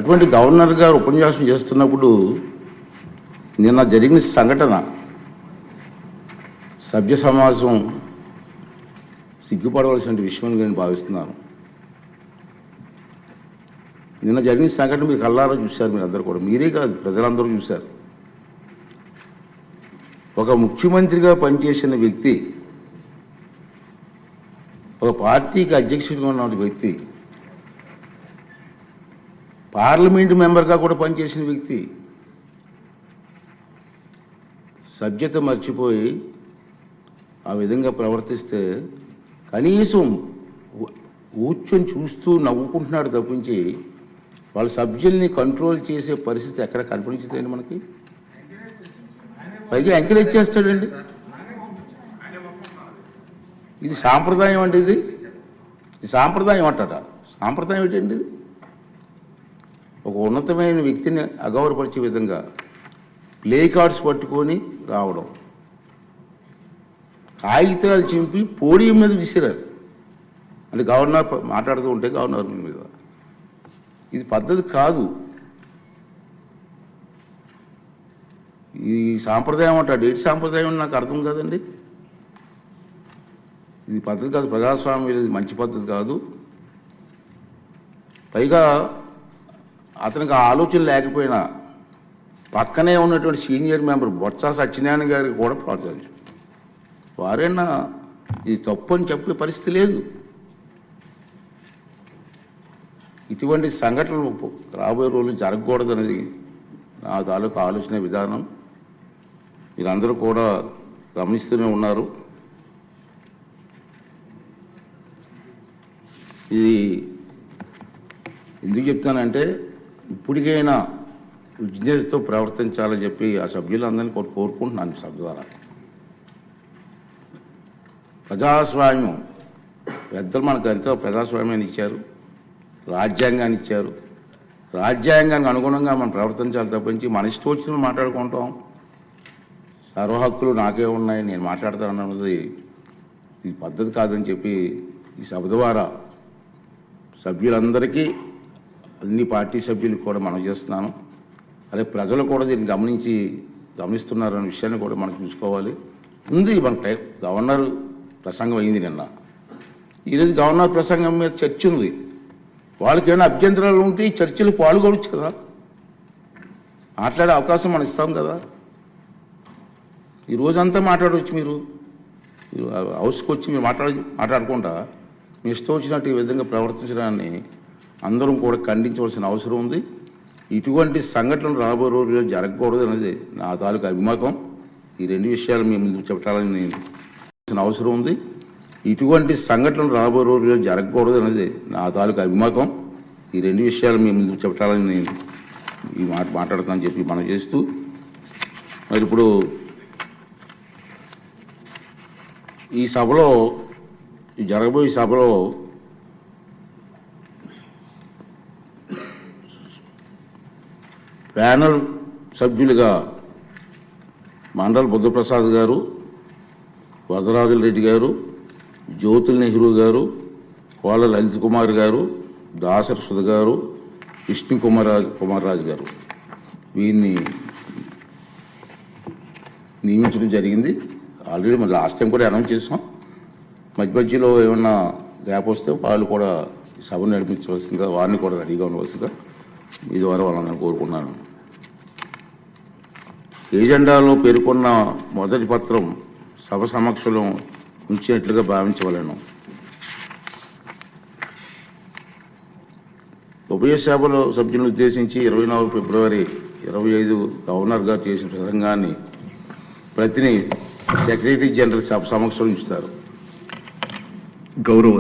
అటువంటి గవర్నర్ గారు ఉపన్యాసం చేస్తున్నప్పుడు నిన్న జరిగిన సంఘటన సభ్య సమాజం సిగ్గుపడవలసిన విషయం నేను భావిస్తున్నాను. నిన్న జరిగిన సంఘటన మీరు కళ్ళారా చూశారు, మీరు అందరూ కూడా, మీరే కాదు ప్రజలందరూ చూశారు. ఒక ముఖ్యమంత్రిగా పనిచేసిన వ్యక్తి, ఒక పార్టీకి అధ్యక్షుడిగా ఉన్న వ్యక్తి, పార్లమెంటు మెంబర్గా కూడా పనిచేసిన వ్యక్తి సభ్యత మర్చిపోయి ఆ విధంగా ప్రవర్తిస్తే కనీసం కూర్చొని చూస్తూ నవ్వుకుంటున్నాడు తప్పించి వాళ్ళ సభ్యుల్ని కంట్రోల్ చేసే పరిస్థితి ఎక్కడ కనిపించదండి మనకి. పైగా ఎంకరేజ్ చేస్తాడండి. ఇది సాంప్రదాయం అండి. ఇది సాంప్రదాయం అంటారా? సాంప్రదాయం ఏంటండి? ఇది ఒక ఉన్నతమైన వ్యక్తిని అగౌరవపరిచే విధంగా ప్లే కార్డ్స్ పట్టుకొని రావడం, కాగితాలు చింపి పోడియం మీద విసిరారు. అంటే గవర్నర్ మాట్లాడుతూ ఉంటే గవర్నర్ మీద, ఇది పద్ధతి కాదు. ఈ సాంప్రదాయం అంటాడు. ఏంటి సాంప్రదాయం నాకు అర్థం కాదండి. ఇది పద్ధతి కాదు, ప్రజాస్వామ్యం, ఇది మంచి పద్ధతి కాదు. పైగా అతనికి ఆ ఆలోచన లేకపోయినా పక్కనే ఉన్నటువంటి సీనియర్ మెంబర్ బొత్స సత్యనారాయణ గారికి కూడా ప్రోత్సహించారు. వారైనా ఇది తప్పు అని చెప్పే పరిస్థితి లేదు. ఇటువంటి సంఘటనలు రాబోయే రోజులు జరగకూడదు అనేది నా తాలూకు ఆలోచన విధానం. మీరందరూ కూడా గమనిస్తూనే ఉన్నారు. ఇది ఎందుకు చెప్తానంటే, ఇప్పటికైనా విజ్ఞతతో ప్రవర్తించాలని చెప్పి ఆ సభ్యులందరినీ కోరుకుంటున్నాను. సభ ద్వారా ప్రజాస్వామ్యం, పెద్దలు మనకు ఎంతో ప్రజాస్వామ్యాన్ని ఇచ్చారు, రాజ్యాంగాన్ని ఇచ్చారు. రాజ్యాంగానికి అనుగుణంగా మనం ప్రవర్తించాలి తప్పించి మన ఇష్టం వచ్చిన మాట్లాడుకుంటాం. సర్వ హక్కులు నాకే ఉన్నాయి, నేను మాట్లాడతాను అన్నది ఇది పద్ధతి కాదని చెప్పి ఈ సభ ద్వారా సభ్యులందరికీ, అన్ని పార్టీ సభ్యులకు కూడా మనం చేస్తున్నాను. అదే ప్రజలు కూడా దీన్ని గమనిస్తున్నారనే విషయాన్ని కూడా మనం చూసుకోవాలి. ఉంది మన గవర్నర్ ప్రసంగం అయింది నిన్న. ఈరోజు గవర్నర్ ప్రసంగం మీద చర్చ ఉంది. వాళ్ళకి ఏమైనా అభ్యంతరాలు ఉంటే ఈ చర్చలు పాల్గొనవచ్చు కదా, మాట్లాడే అవకాశం మనం ఇస్తాం కదా. ఈ రోజంతా మాట్లాడవచ్చు. మీరు హౌస్కి వచ్చి మీరు మాట్లాడకుండా మీ ఇష్టం వచ్చినట్టు ఈ విధంగా ప్రవర్తించడాన్ని అందరం కూడా ఖండించవలసిన అవసరం ఉంది. ఇటువంటి సంఘటనలు రాబోయే రోజుల్లో జరగకూడదు అనేది నా తాలూకు అభిమతం. ఈ రెండు విషయాలు మీ ముందుకు చెప్పాలని నేను అవసరం ఉంది. ఇటువంటి సంఘటనలు రాబోయే రోజుల్లో జరగకూడదు అనేది నా తాలూకు అభిమతం. ఈ రెండు విషయాలు మీ ముందుకు చెప్పాలని నేను ఈ మాట్లాడుతానని చెప్పి మనం చేస్తూ, మరి ఇప్పుడు ఈ సభలో, ఈ జరగబోయే సభలో ప్యానల్ సభ్యులుగా మండల్ బుద్ధప్రసాద్ గారు, వరదరాజుల రెడ్డి గారు, జ్యోతుల నెహ్రూ గారు, కోళ్ళ లలిత్ కుమార్ గారు, దాసరి సుధ గారు, విష్ణు కుమార్ రాజు గారు, వీరిని నియమించడం జరిగింది. ఆల్రెడీ మన లాస్ట్ టైం కూడా అనౌన్స్ చేసాం. మధ్యలో ఏమన్నా గ్యాప్ వస్తే వాళ్ళు కూడా సభను నడిపించవలసిందిగా, వారిని కూడా రెడీగా ఉండవలసిందిగా మీ ద్వారా వాళ్ళందరినీ కోరుకున్నాను. ఏజెండాలో పేర్కొన్న మొదటి పత్రం సభ సమక్షంలో ఉంచినట్లుగా భావించవలను. ఉభయ సభలో సభ్యులను ఉద్దేశించి 24 ఫిబ్రవరి 25 గవర్నర్ గారు చేసిన ప్రసంగాన్ని ప్రతిని సెక్రటరీ జనరల్ సభ సమక్షంలో ఉంచుతారు. గౌరవ